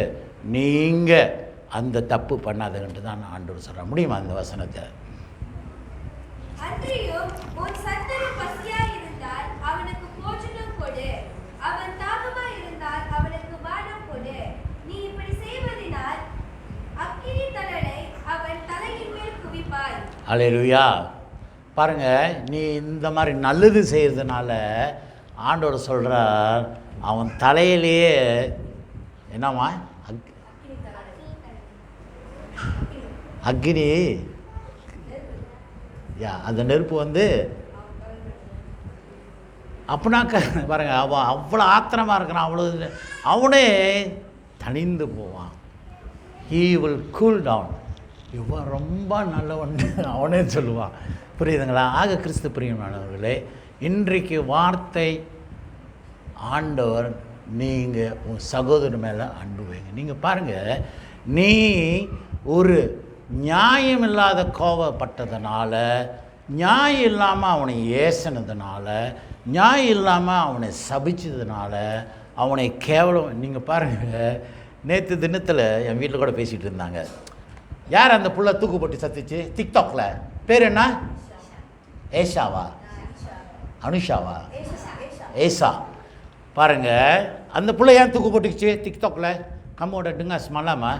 நீங்கள் அந்த தப்பு பண்ணாதுன்ட்டு தான் நான் ஆண்டவர் சொல்கிறேன். முடியுமா அந்த வசனத்தை? அல்லேலூயா. பாருங்கள், நீ இந்த மாதிரி நல்லது செய்கிறதுனால ஆண்டவர் சொல்கிறார், அவன் தலையிலேயே என்னம்மா அக்னி, அந்த நெருப்பு அப்படின்னாக்க பாருங்கள், அவன் அவ்வளோ ஆத்திரமாக இருக்கிறான், அவ்வளோ அவனே தணிந்து போவான். He will cool down. இவன் ரொம்ப நல்லவன் அவனே சொல்லுவான். புரியுதுங்களா? ஆக கிறிஸ்து பிரியமானவர்களே, இன்றைக்கு வார்த்தை ஆண்டவர், நீங்கள் உன் சகோதரன் மேலே அன்பு வைங்க. நீங்கள் பாருங்கள், நீ ஒரு நியாயம் இல்லாத கோபப்பட்டதுனால, நியாயம் இல்லாமல் அவனை ஏசினதுனால, நியாயம் இல்லாமல் அவனை சபிச்சதுனால, அவனை கேவலம். நீங்கள் பாருங்கள், நேற்று தினத்தில் என் வீட்டில் கூட பேசிகிட்டு இருந்தாங்க. யார் அந்த புள்ள தூக்கு போட்டு சத்திச்சு டிக்டாக்ல? பேர் என்ன? ஏஷாவா? அனுஷாவா? ஏசா. பாருங்க, அந்த புள்ள ஏன் தூக்கு போட்டுக்குச்சு டிக்டாக்ல? கம்மோட டிங்காஸ் மல்லாமா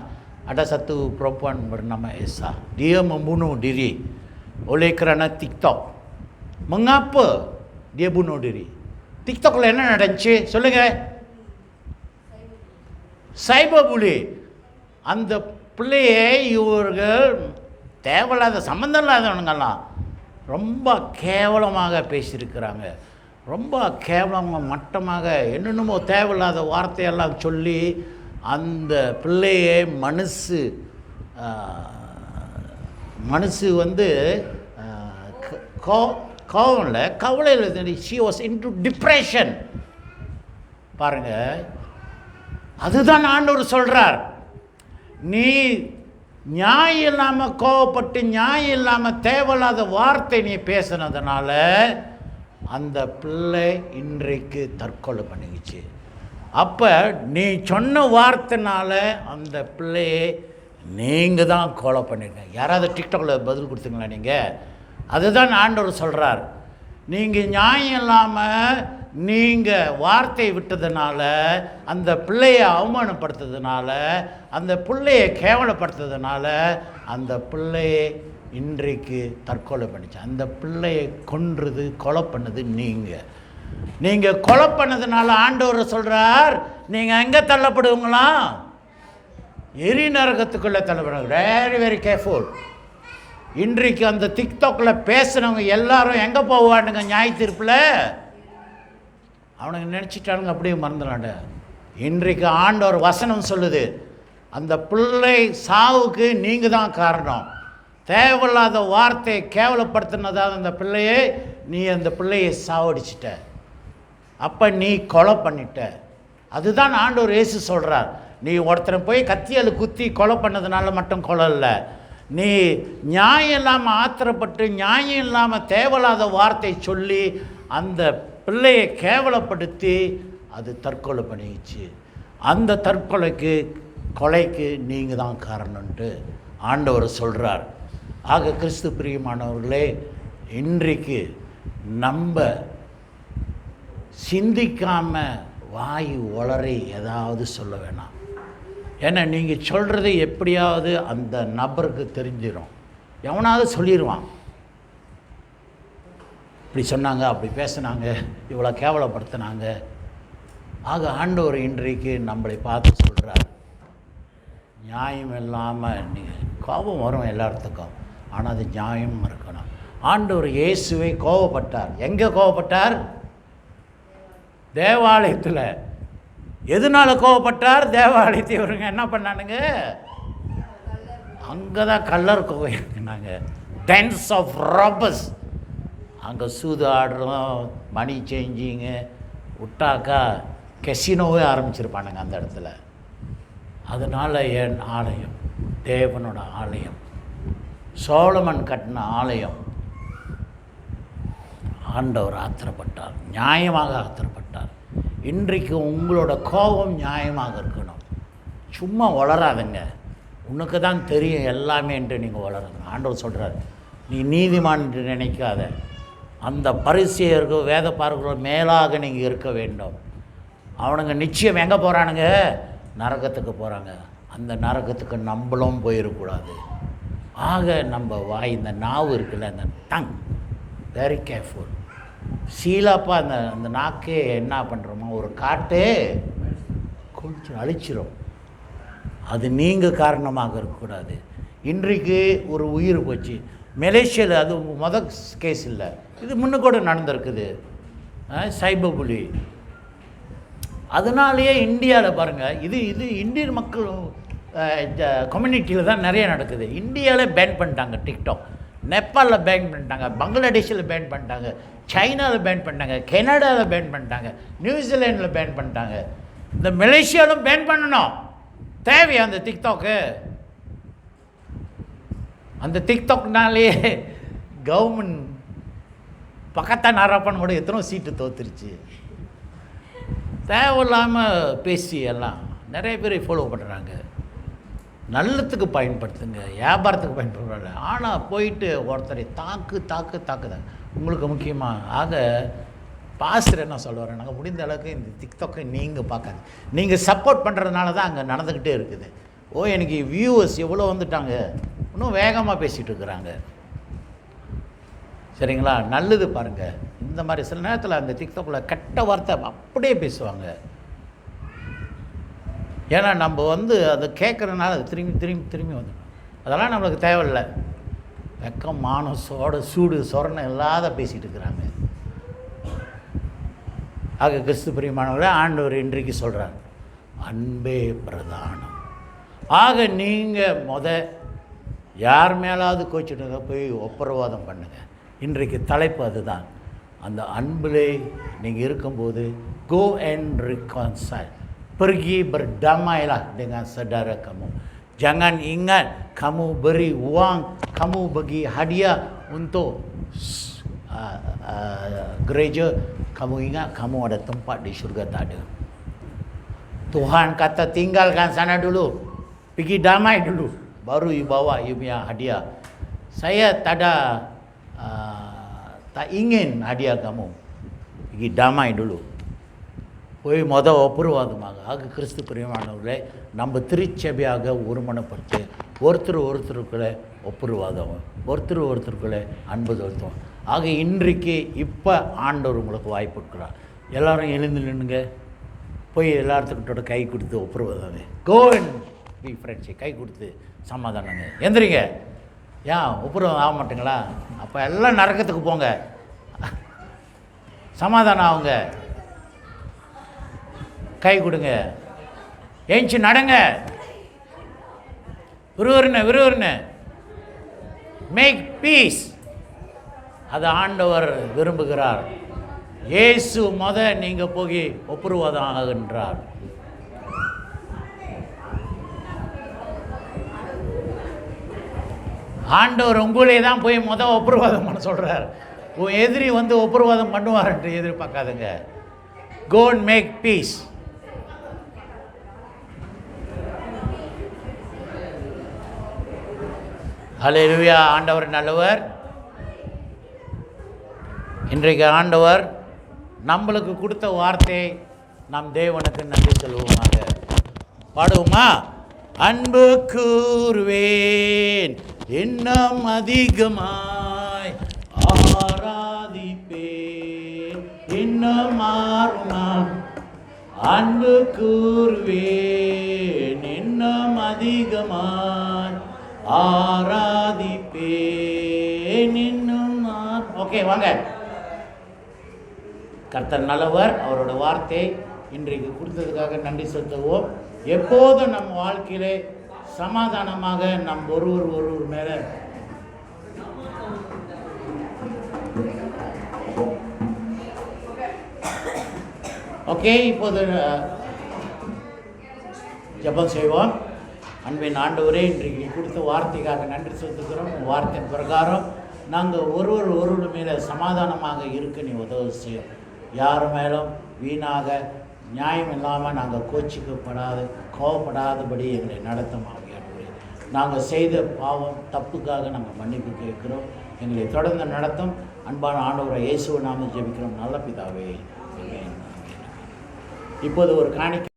ada satu perempuan bernama Esa. Dia membunuh diri oleh kerana TikTok. Mengapa dia bunuh diri? TikTokல என்ன நடந்துச்சு சொல்லுங்க? சைபர் புலி. அந்த பிள்ளையை இவர்கள் தேவையில்லாத சம்மந்தம் இல்லாதவனுங்கெல்லாம் ரொம்ப கேவலமாக பேசியிருக்கிறாங்க. ரொம்ப கேவலமாக மட்டமாக என்னென்னமோ தேவையில்லாத வார்த்தையெல்லாம் சொல்லி அந்த பிள்ளையை மனசு வந்து கோவம்ல கவலையில் ஷி வாஸ் இன்டு டிப்ரெஷன். பாருங்க, அதுதான் ஆண்டவர் சொல்றார். நீ நியாயம் இல்லாமல் கோவப்பட்டு நியாயம் இல்லாமல் தேவையில்லாத வார்த்தை நீ பேசினதுனால அந்த பிள்ளை இன்றைக்கு தற்கொலை பண்ணிக்கிச்சு. அப்போ நீ சொன்ன வார்த்தைனால அந்த பிள்ளையை நீங்கள் தான் கொலை பண்ணிருக்கீங்க. யாராவது டிக்டாக்ல பதில் கொடுத்தீங்களா நீங்கள்? அதுதான் ஆண்டவர் சொல்கிறார். நீங்கள் நியாயம் இல்லாமல் நீங்கள் வார்த்தை விட்டதுனால அந்த பிள்ளையை அவமானப்படுத்துறதுனால அந்த பிள்ளையை கேவலப்படுத்துறதுனால அந்த பிள்ளையை இன்றைக்கு தற்கொலை பண்ணிச்சு. அந்த பிள்ளையை கொலை பண்ணது நீங்கள் கொலை பண்ணதுனால ஆண்டவர் சொல்கிறார், நீங்கள் எங்கே தள்ளப்படுவீங்களா? எரி நரகத்துக்குள்ளே தள்ளப்படுவாங்க. Very very careful. இன்றைக்கு அந்த டிக்டாக்ல பேசுனவங்க எல்லாரும் எங்கே போவானுங்க? நியாய தீர்ப்பில் அவனுங்க நினச்சிட்டானுங்க அப்படியே மறந்துடாண்ட. இன்றைக்கு ஆண்டவர் வசனம் சொல்லுது, அந்த பிள்ளை சாவுக்கு நீங்கள் தான் காரணம். தேவையில்லாத வார்த்தையை கேவலப்படுத்தினதாக அந்த பிள்ளையை நீ அந்த பிள்ளையை சாவடிச்சிட்ட. அப்போ நீ கொலை பண்ணிட்ட. அதுதான் ஆண்டவர் இயேசு சொல்கிறார். நீ ஒருத்தரை போய் கத்தியால் குத்தி கொலை பண்ணதுனால மட்டும் கொலை இல்லை. நீ நியாயம் இல்லாமல் ஆத்திரப்பட்டு நியாயம் இல்லாமல் தேவையில்லாத வார்த்தை சொல்லி அந்த பிள்ளையை கேவலப்படுத்தி அது தற்கொலை பண்ணிடுச்சு. அந்த கொலைக்கு நீங்கள் தான் காரணம்ன்ட்டு ஆண்டவர் சொல்கிறார். ஆக கிறிஸ்து பிரியமானவர்களே, இன்றைக்கு நம்ம சிந்திக்காமல் வாய் உளறி ஏதாவது சொல்ல வேணாம். ஏன்னா நீங்கள் சொல்கிறது எப்படியாவது அந்த நபருக்கு தெரிஞ்சிடும். எவனாவது சொல்லிடுவான், இப்படி சொன்னாங்க, அப்படி பேசினாங்க, இவ்வளோ கேவலப்படுத்தினாங்க. ஆக ஆண்டவர் இன்றைக்கு நம்மளை பார்த்து சொல்கிறார், நியாயம் இல்லாமல் நீங்கள் கோபம் வரும் எல்லாத்துக்கும், ஆனால் அது நியாயம் இருக்கணும். ஆண்டவர் இயேசுவை கோபப்பட்டார். எங்கே கோபப்பட்டார்? தேவாலயத்தில். எதனால கோவப்பட்டார்? தேவாலயத்தை இவருங்க என்ன பண்ணானுங்க? அங்கே தான் கல்லர் கோவைனாங்க. Dens of robbers. அங்கே சூது ஆடுறோம், மணி சேஞ்சிங்கு விட்டாக்கா கெசினோவே ஆரம்பிச்சிருப்பானுங்க அந்த இடத்துல. அதனால் என் ஆலயம், தேவனோட ஆலயம், சோலமன் கட்டின ஆலயம், ஆண்டவர் ஆத்திரப்பட்டார், நியாயமாக ஆத்திரப்பட்டார். இன்றைக்கு உங்களோட கோபம் நியாயமாக இருக்கணும். சும்மா வளராதுங்க. உனக்கு தான் தெரியும் எல்லாமே என்று நீங்கள் வளருங்க. ஆண்டவர் சொல்கிறார், நீ நீதிமான் என்று நினைக்காத. அந்த பரிசேயர்கள் வேத பார்க்கிறோம் மேலாக நீங்கள் இருக்க வேண்டும். அவனுங்க நிச்சயம் எங்கே போகிறானுங்க? நரகத்துக்கு போகிறாங்க. அந்த நரகத்துக்கு நம்மளும் போயிடக்கூடாது. ஆக நம்ம வாய், இந்த நாவு இருக்குல்ல, அந்த டங், வெரி கேர்ஃபுல். சீலாப்பா அந்த நாக்கே என்ன பண்ணுறோமோ ஒரு காட்டே கொஞ்சம் அழிச்சிடும். அது நீங்கள் காரணமாக இருக்கக்கூடாது. இன்றைக்கு ஒரு உயிர் போச்சு மலேசியாவில். அது மொதல் கேஸ் இல்லை, இது முன்ன கூட நடந்திருக்குது, சைபர் புலி. அதனாலேயே இந்தியாவில் பாருங்கள், இது இந்தியன் மக்கள் கம்யூனிட்டியில் தான் நிறைய நடக்குது. இந்தியாவில் பேன் பண்ணிட்டாங்க டிக்டாக், நேபாளில் பேன் பண்ணிட்டாங்க, பங்களாதேஷில் பேன் பண்ணிட்டாங்க, சைனாவில் பேன் பண்ணிட்டாங்க, கனடாவில் பேன் பண்ணிட்டாங்க, நியூசிலாண்டில் பேன் பண்ணிட்டாங்க. இந்த மலேசியாவிலும் பேன் பண்ணணும். தேவையா அந்த டிக்டாக்கு? அந்த டிக்டாக்னாலே கவர்மெண்ட் பக்கத்தான் நாராப்பன் கூட எத்தனோ சீட்டு தோத்துருச்சு. தேவையில்லாமல் பேசி எல்லாம் நிறைய பேர் ஃபாலோ பண்ணுறாங்க. நல்லத்துக்கு பயன்படுத்துங்க, வியாபாரத்துக்கு பயன்படுறாங்க. ஆனால் போயிட்டு ஒருத்தரை தாக்குதாங்க உங்களுக்கு முக்கியமாக. ஆக பாஸ்டர் என்ன சொல்லுவார், நாங்கள் முடிந்த அளவுக்கு இந்த டிக்டாக்கை நீங்கள் பார்க்காது, நீங்கள் சப்போர்ட் பண்ணுறதுனால தான் அங்கே நடந்துக்கிட்டே இருக்குது. எனக்கு வியூவர்ஸ் எவ்வளோ வந்துட்டாங்க, இன்னும் வேகமாக பேசிகிட்டு இருக்கிறாங்க. சரிங்களா? நல்லது பாருங்கள். இந்த மாதிரி சில நேரத்தில் அந்த டிக்டாக்கில் கெட்ட வார்த்தை அப்படியே பேசுவாங்க. ஏன்னா நம்ம அதை கேட்குறதுனால அது திரும்பி திரும்பி திரும்பி வந்துடும். அதெல்லாம் நம்மளுக்கு தேவையில்லை. வெக்கம் மானம் சூடு சொரணம் இல்லாத பேசிகிட்டு இருக்கிறாங்க. ஆக கிறிஸ்து பிரியமானவர்களே, ஆண்டவர் இன்றைக்கு சொல்கிறார், அன்பே பிரதானம். ஆக நீங்கள் யார் மேலாவது கோச்சிட்டுங்க போய் ஒப்புரவாதம் பண்ணுங்கள். இன்றைக்கு தலைப்பு அதுதான். அந்த அன்பிலே நீங்கள் இருக்கும்போது go and reconcile, pergi berdamailah dengan saudara kamu. Jangan ingat kamu beri uang, kamu bagi hadiah untuk gereja, kamu ingat kamu ada tempat di syurga. Tak ada. Tuhan kata tinggalkan sana dulu, pergi damai dulu, baru you bawa you punya hadiah. Saya tak ingin hadiah kamu, pergi damai dulu. போய் ஒப்புரவாதமாக. ஆக கிறிஸ்து பிரியமானவர்களே, நம்ம திருச்சபையாக ஒருமனப்பட்டு ஒருத்தருக்குள்ளே ஒப்புரவாதம், ஒருத்தருக்குள்ளே அன்பு செலுத்துவோம். ஆக இன்றைக்கு இப்போ ஆண்டவர் உங்களுக்கு வாய்ப்பு கொடுக்குறார். எல்லோரும் எழுந்து நின்றுங்க, போய் எல்லாத்துக்கிட்டோட கை கொடுத்து ஒப்புரவாதங்க. கோ அண்ட் பி ஃப்ரெண்ட்ஸு, கை கொடுத்து சமாதானங்க. எந்திரிங்க. ஏன் ஒப்புரவாதம் ஆக மாட்டீங்களா? அப்போ எல்லாம் நரக்கத்துக்கு போங்க, சமாதானம் ஆகுங்க. கை கொடுங்க, ஏஞ்சி நடங்க, விறுவிறுன்னு மேக் பீஸ். அது ஆண்டவர் விரும்புகிறார். இயேசு நீங்கள் போய் ஒப்புரவாதம் ஆகின்றார். ஆண்டவர் உங்களே தான் போய் ஒப்புரவாதம் பண்ண சொல்கிறார். உன் எதிரி ஒப்புரவாதம் பண்ணுவார் என்று எதிர்பார்க்காதுங்க. Go and make peace. ஹல்லேலூயா. ஆண்டவர் நல்லவர். இன்றைக்கு ஆண்டவர் நம்மளுக்கு கொடுத்த வார்த்தை, நம் தேவனுக்கு நன்றி சொல்லுவோமாக. பாடுவோமா? அன்பு கூறுவேன் இன்னும் அதிகமாய், ஆராதிப்பேன் இன்னும் ஆர்வமாய். அன்பு கூறுவேன் இன்னும் அதிகமாய், ஆராதிப்பேன் இன்னும். ஓகே, வாங்க. கர்த்தர் நல்லவர். அவரோட வார்த்தை இன்றைக்கு கொடுத்ததுக்காக நன்றி செலுத்துவோம். எப்போதும் நம் வாழ்க்கையிலே சமாதானமாக நம் ஒருவர் மேலே ஓகே. இப்போது ஜெபம் செய்வோம். அன்பின் ஆண்டவரே, இன்றைக்கு கொடுத்த வார்த்தைக்காக நன்றி செலுத்துகிறோம். வார்த்தையின் பிரகாரம் நாங்கள் ஒருவர் மேலே சமாதானமாக இருக்க நீ உதவி செய்யும். யார் மேலும் வீணாக நியாயம் இல்லாமல் நாங்கள் கோவப்படாதபடி எங்களை நடத்தமாக. நாங்கள் செய்த பாவம் தப்புக்காக நாங்கள் மன்னிப்பு கேட்கிறோம். எங்களை தொடர்ந்து நடத்தும் அன்பான ஆண்டவரை இயேசுவை நாம ஜெபிக்கிறோம் நல்ல பிதாவே. இப்போது ஒரு காணிக்கை